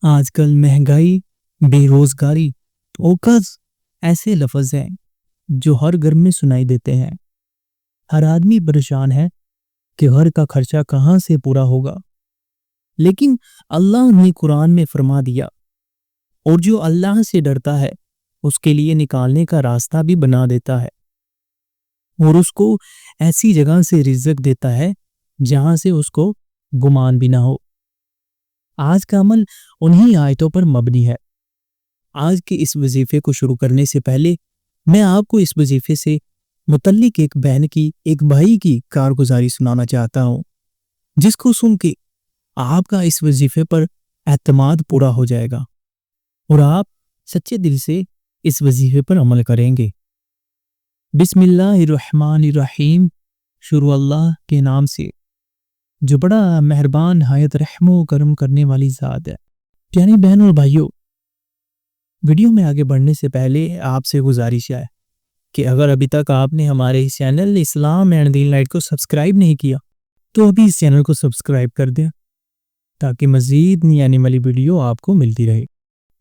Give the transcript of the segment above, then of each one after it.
آج کل مہنگائی، بے روزگاری اور قرض ایسے لفظ ہیں جو ہر گھر میں سنائی دیتے ہیں۔ ہر آدمی پریشان ہے کہ گھر کا خرچہ کہاں سے پورا ہوگا۔ لیکن اللہ نے قرآن میں فرما دیا، اور جو اللہ سے ڈرتا ہے اس کے لیے نکالنے کا راستہ بھی بنا دیتا ہے، اور اس کو ایسی جگہ سے رزق دیتا ہے جہاں سے اس کو گمان بھی نہ ہو۔ آج کا عمل انہی آیتوں پر مبنی ہے۔ آج کے اس وظیفے کو شروع کرنے سے پہلے میں آپ کو اس وظیفے سے متعلق ایک بہن کی، ایک بھائی کی کارگزاری سنانا چاہتا ہوں، جس کو سن کے آپ کا اس وظیفے پر اعتماد پورا ہو جائے گا اور آپ سچے دل سے اس وظیفے پر عمل کریں گے۔ بسم اللہ الرحمن الرحیم، شروع اللہ کے نام سے جو بڑا مہربان، نہایت رحم و کرم کرنے والی ذات ہے۔ پیاری بہن اور بھائیوں، ویڈیو میں آگے بڑھنے سے پہلے آپ سے گزارش ہے کہ اگر ابھی تک آپ نے ہمارے اس چینل اسلام اینڈ دین لائٹ کو سبسکرائب نہیں کیا تو ابھی اس چینل کو سبسکرائب کر دیں تاکہ مزید نئی آنے والی ویڈیو آپ کو ملتی رہے۔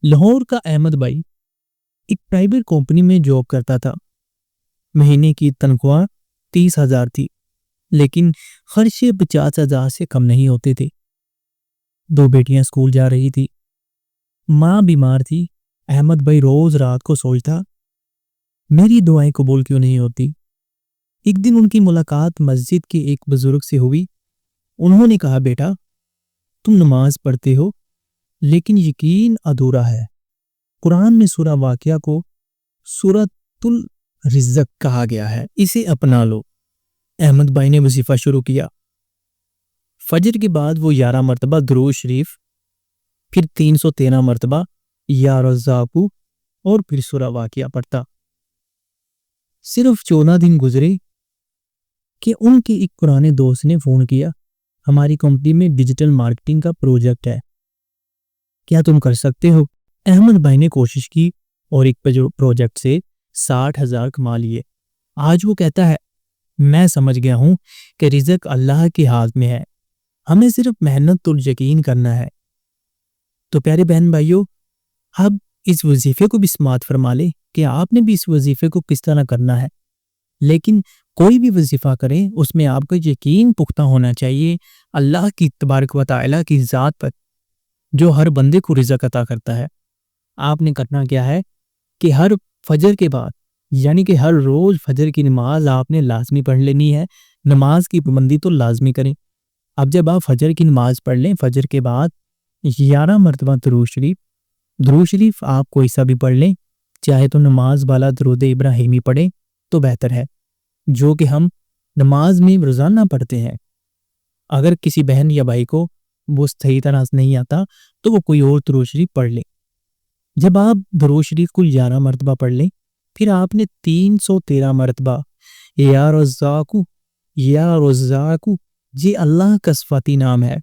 لاہور کا احمد بھائی ایک پرائیویٹ کمپنی میں جاب کرتا تھا۔ مہینے کی تنخواہ 30,000 تھی، لیکن خرچے 50,000 سے کم نہیں ہوتے تھے۔ 2 بیٹیاں اسکول جا رہی تھی، ماں بیمار تھی۔ احمد بھائی روز رات کو سوچتا، میری دعائیں قبول کیوں نہیں ہوتی۔ ایک دن ان کی ملاقات مسجد کے ایک بزرگ سے ہوئی۔ انہوں نے کہا، بیٹا تم نماز پڑھتے ہو لیکن یقین ادھورا ہے۔ قرآن میں سورہ واقعہ کو سورۃ الرزق کہا گیا ہے، اسے اپنا لو۔ احمد بھائی نے وظیفہ شروع کیا۔ فجر کے بعد وہ 11 مرتبہ درود شریف، پھر 313 مرتبہ یا رزاقو، اور پھر سورہ واقعہ پڑھتا۔ صرف 14 دن گزرے کہ ان کے ایک پرانے دوست نے فون کیا، ہماری کمپنی میں ڈیجیٹل مارکیٹنگ کا پروجیکٹ ہے، کیا تم کر سکتے ہو؟ احمد بھائی نے کوشش کی اور ایک پروجیکٹ سے 60,000 کما لیے۔ آج وہ کہتا ہے، میں سمجھ گیا ہوں کہ رزق اللہ کے ہاتھ میں ہے، ہمیں صرف محنت اور یقین کرنا ہے۔ تو پیارے بہن بھائیوں، اب اس وظیفے کو بھی سماعت فرما لیں کہ آپ نے بھی اس وظیفے کو کس طرح کرنا ہے۔ لیکن کوئی بھی وظیفہ کریں اس میں آپ کا یقین پختہ ہونا چاہیے اللہ کی تبارک و تعالی کی ذات پر، جو ہر بندے کو رزق عطا کرتا ہے۔ آپ نے کرنا کیا ہے کہ ہر فجر کے بعد، یعنی کہ ہر روز فجر کی نماز آپ نے لازمی پڑھ لینی ہے۔ نماز کی پابندی تو لازمی کریں۔ اب جب آپ فجر کی نماز پڑھ لیں، فجر کے بعد 11 مرتبہ درود شریف آپ کوئی سا بھی پڑھ لیں، چاہے تو نماز والا درود ابراہیمی پڑھیں تو بہتر ہے، جو کہ ہم نماز میں روزانہ پڑھتے ہیں۔ اگر کسی بہن یا بھائی کو وہ صحیح طرح سے نہیں آتا تو وہ کوئی اور درود شریف پڑھ لیں۔ جب آپ درود شریف کو 11 مرتبہ پڑھ لیں، پھر آپ نے 313 مرتبہ یا رزاقو، یا رزاقو، یہ اللہ کا صفاتی نام ہے۔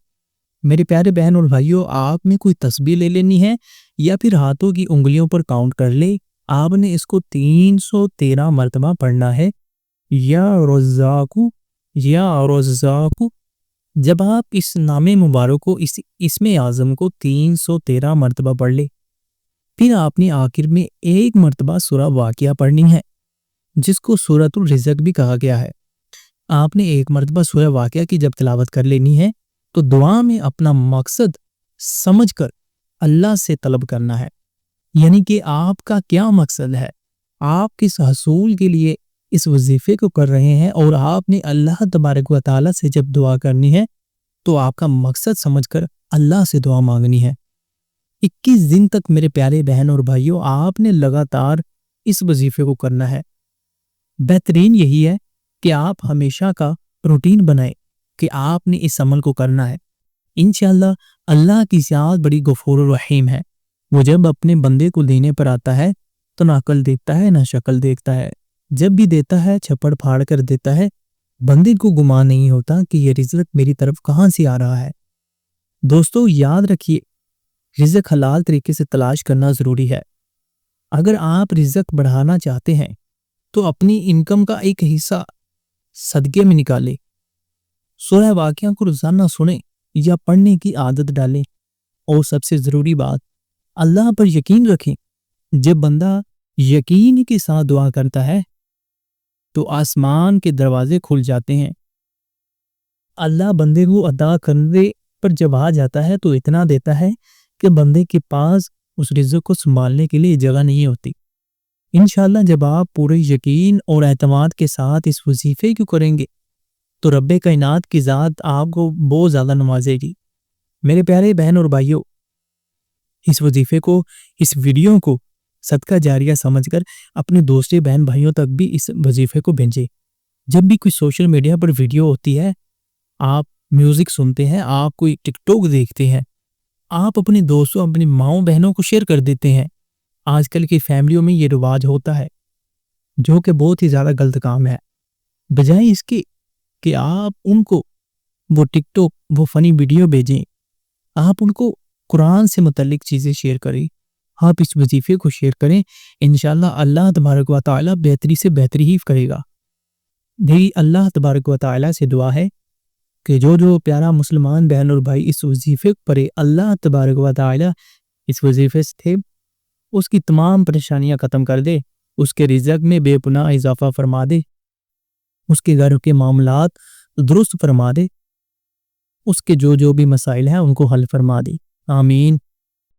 میرے پیارے بہن اور بھائیوں، آپ میں کوئی تسبیح لے لینی ہے یا پھر ہاتھوں کی انگلیوں پر کاؤنٹ کر لے، آپ نے اس کو 313 مرتبہ پڑھنا ہے، یا رزاقو، یا رزاقو۔ جب آپ اس نام مبارک کو، اس اسم اعظم کو 313 مرتبہ پڑھ لے، پھر آپ نے آخر میں ایک مرتبہ سورہ واقعہ پڑھنی ہے، جس کو سورۃ الرزق بھی کہا گیا ہے۔ آپ نے ایک مرتبہ سورہ واقعہ کی جب تلاوت کر لینی ہے تو دعا میں اپنا مقصد سمجھ کر اللہ سے طلب کرنا ہے، یعنی کہ آپ کا کیا مقصد ہے، آپ کس حصول کے لیے اس وظیفے کو کر رہے ہیں، اور آپ نے اللہ تبارک و تعالیٰ سے جب دعا کرنی ہے تو آپ کا مقصد سمجھ کر اللہ سے دعا مانگنی ہے۔ 21 دن تک میرے پیارے بہن اور بھائیوں، آپ نے لگاتار اس وظیفے کو کرنا ہے۔ بہترین یہی ہے کہ آپ ہمیشہ کا روٹین بنائیں کہ آپ نے اس عمل کو کرنا ہے۔ انشاءاللہ اللہ کی ذات بڑی غفور و رحیم ہے۔ وہ جب اپنے بندے کو دینے پر آتا ہے تو نہ عقل دیکھتا ہے نہ شکل دیکھتا ہے، جب بھی دیتا ہے چھپڑ پھاڑ کر دیتا ہے۔ بندے کو گمان نہیں ہوتا کہ یہ رزق میری طرف کہاں سے آ رہا ہے۔ دوستو یاد رکھیے، رزق حلال طریقے سے تلاش کرنا ضروری ہے۔ اگر آپ رزق بڑھانا چاہتے ہیں تو اپنی انکم کا ایک حصہ صدقے میں نکالیں۔ سورہ واقعہ کو روزانہ سنیں یا پڑھنے کی عادت ڈالیں، اور سب سے ضروری بات، اللہ پر یقین رکھیں۔ جب بندہ یقین کے ساتھ دعا کرتا ہے تو آسمان کے دروازے کھل جاتے ہیں۔ اللہ بندے کو عطا کرنے پر جب آ جاتا ہے تو اتنا دیتا ہے کہ بندے کے پاس اس رزق کو سنبھالنے کے لیے جگہ نہیں ہوتی۔ انشاءاللہ جب آپ پورے یقین اور اعتماد کے ساتھ اس وظیفے کو کریں گے تو رب کائنات کی ذات آپ کو بہت زیادہ نوازے گی۔ میرے پیارے بہن اور بھائیوں، اس وظیفے کو، اس ویڈیو کو صدقہ جاریہ سمجھ کر اپنے دوسرے بہن بھائیوں تک بھی اس وظیفے کو بھیجیں۔ جب بھی کوئی سوشل میڈیا پر ویڈیو ہوتی ہے، آپ میوزک سنتے ہیں، آپ کوئی ٹک ٹاک دیکھتے ہیں، آپ اپنے دوستوں، اپنی ماؤں بہنوں کو شیئر کر دیتے ہیں۔ آج کل کی فیملیوں میں یہ رواج ہوتا ہے جو کہ بہت ہی زیادہ غلط کام ہے۔ بجائے اس کے کہ آپ ان کو وہ ٹک ٹاک، وہ فنی ویڈیو بھیجیں، آپ ان کو قرآن سے متعلق چیزیں شیئر کریں، آپ اس وظیفے کو شیئر کریں۔ انشاءاللہ اللہ تبارک و تعالی بہتری سے بہتری ہی کرے گا۔ میری اللہ تبارک و تعالی سے دعا ہے کہ جو پیارا مسلمان بہن اور بھائی اس وظیفے پر اللہ تبارک و تعالی اس وظیفے سے تھے، اس کی تمام پریشانیاں ختم کر دے، اس کے رزق میں بے پناہ اضافہ فرما دے، اس کے گھر کے معاملات درست فرما دے، اس کے جو بھی مسائل ہیں ان کو حل فرما دے۔ آمین۔